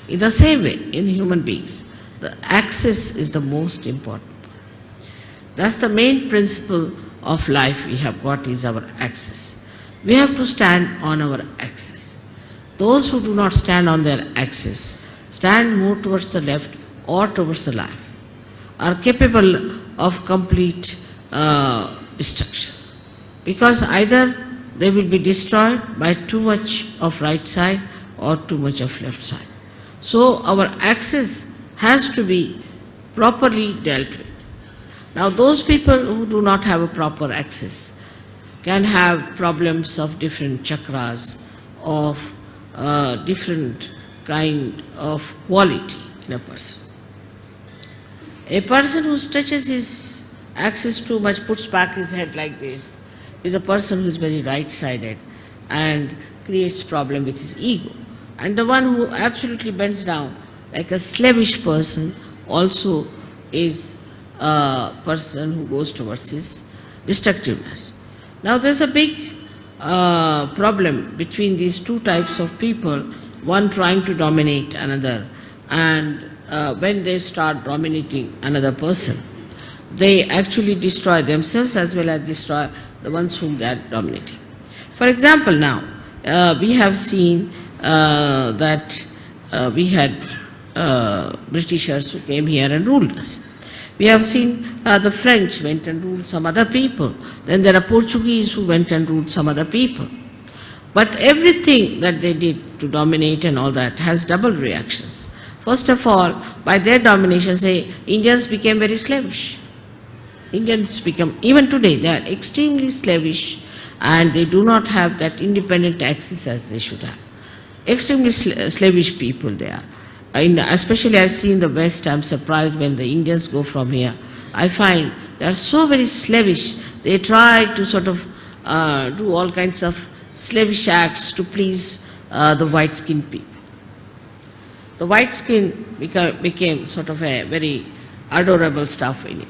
In the same way, in human beings, the axis is the most important. That's the main principle of life we have got, is our axis. We have to stand on our axis. Those who do not stand on their axis, stand more towards the left or towards the right, are capable of complete destruction. Because either they will be destroyed by too much of right side or too much of left side. So our axis has to be properly dealt with. Now those people who do not have a proper axis can have problems of different chakras, of different kind of quality in a person. A person who stretches his axis too much, puts back his head like this, is a person who is very right-sided and creates problem with his ego. And the one who absolutely bends down like a slavish person also is a person who goes towards his destructiveness. Now there's a big problem between these two types of people, one trying to dominate another, and when they start dominating another person, they actually destroy themselves as well as destroy the ones whom they are dominating. For example, now we have seen that we had Britishers who came here and ruled us. We have seen the French went and ruled some other people. Then there are Portuguese who went and ruled some other people. But everything that they did to dominate and all that has double reactions. First of all, by their domination, say, Indians became very slavish. Indians become, even today, they are extremely slavish and they do not have that independent axis as they should have. Extremely slavish people they are. Especially I see in the West, I'm surprised when the Indians go from here. I find they are so very slavish. They try to sort of do all kinds of slavish acts to please the white-skinned people. The white skin became sort of a very adorable stuff in it.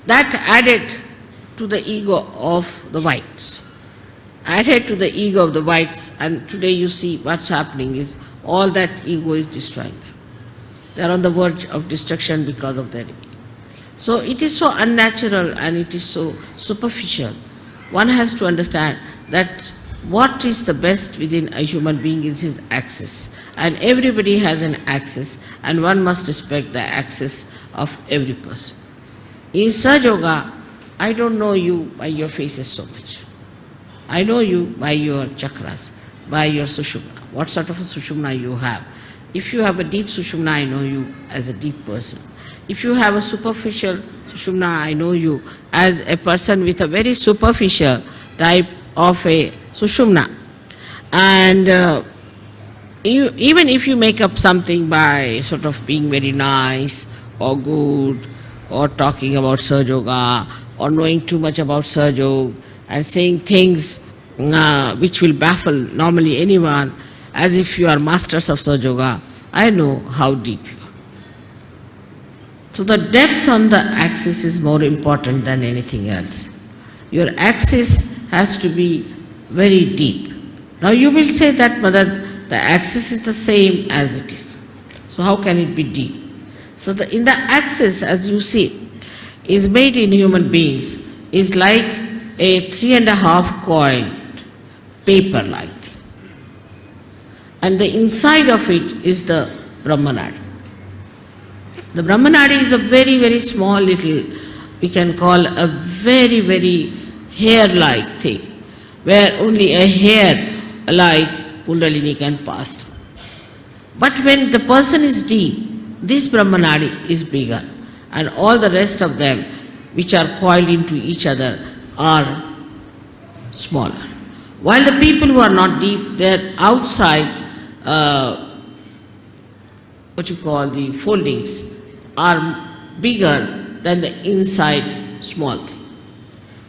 That added to the ego of the whites. Added to the ego of the whites, and today you see what's happening is all that ego is destroying them. They are on the verge of destruction because of their ego. So it is so unnatural and it is so superficial. One has to understand that what is the best within a human being is his axis. And everybody has an axis, and one must respect the axis of every person. In Sahaja Yoga, I don't know you by your faces so much. I know you by your chakras, by your sushumna, what sort of a sushumna you have. If you have a deep sushumna, I know you as a deep person. If you have a superficial sushumna, I know you as a person with a very superficial type of a sushumna. And even if you make up something by sort of being very nice or good or talking about Sahaja Yoga or knowing too much about Sahaja Yoga and saying things which will baffle normally anyone as if you are masters of Sahaja Yoga, I know how deep you are. So the depth on the axis is more important than anything else. Your axis has to be very deep. Now you will say that, Mother, the axis is the same as it is. So how can it be deep? So in the axis, as you see, is made in human beings, is like a 3.5 coiled paper-like thing. And the inside of it is the Brahmanadi. The Brahmanadi is a very, very small little, we can call a very, very hair-like thing, where only a hair-like Kundalini can pass through. But when the person is deep, this Brahmanadi is bigger, and all the rest of them, which are coiled into each other, are smaller. While the people who are not deep, their outside, what you call the foldings, are bigger than the inside small thing.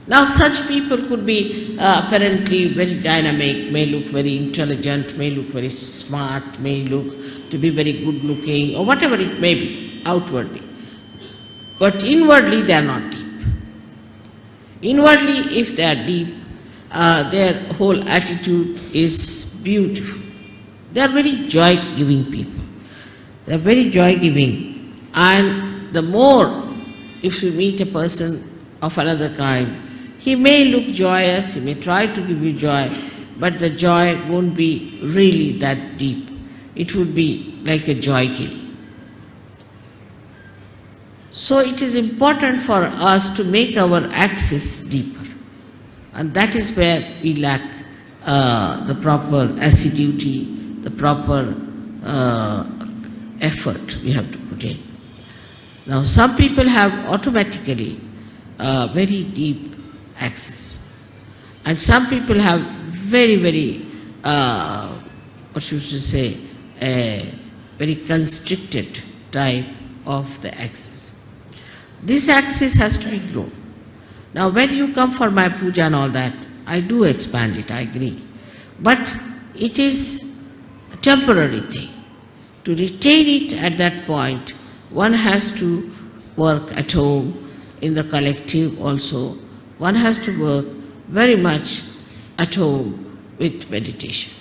Now such people could be apparently very dynamic, may look very intelligent, may look very smart, may look to be very good looking, or whatever it may be, outwardly. But inwardly they are not deep. Inwardly, if they are deep, their whole attitude is beautiful. They are very joy-giving people. They are very joy-giving. And the more, if you meet a person of another kind, he may look joyous, he may try to give you joy, but the joy won't be really that deep. It would be like a joy killing. So it is important for us to make our axis deeper. And that is where we lack the proper assiduity, the proper effort we have to put in. Now some people have automatically very deep axis. And some people have very, very, what should you say, a very constricted type of the axis. This axis has to be grown. Now when you come for my puja and all that, I do expand it, I agree. But it is a temporary thing. To retain it at that point, one has to work at home, in the collective also. One has to work very much at home with meditation.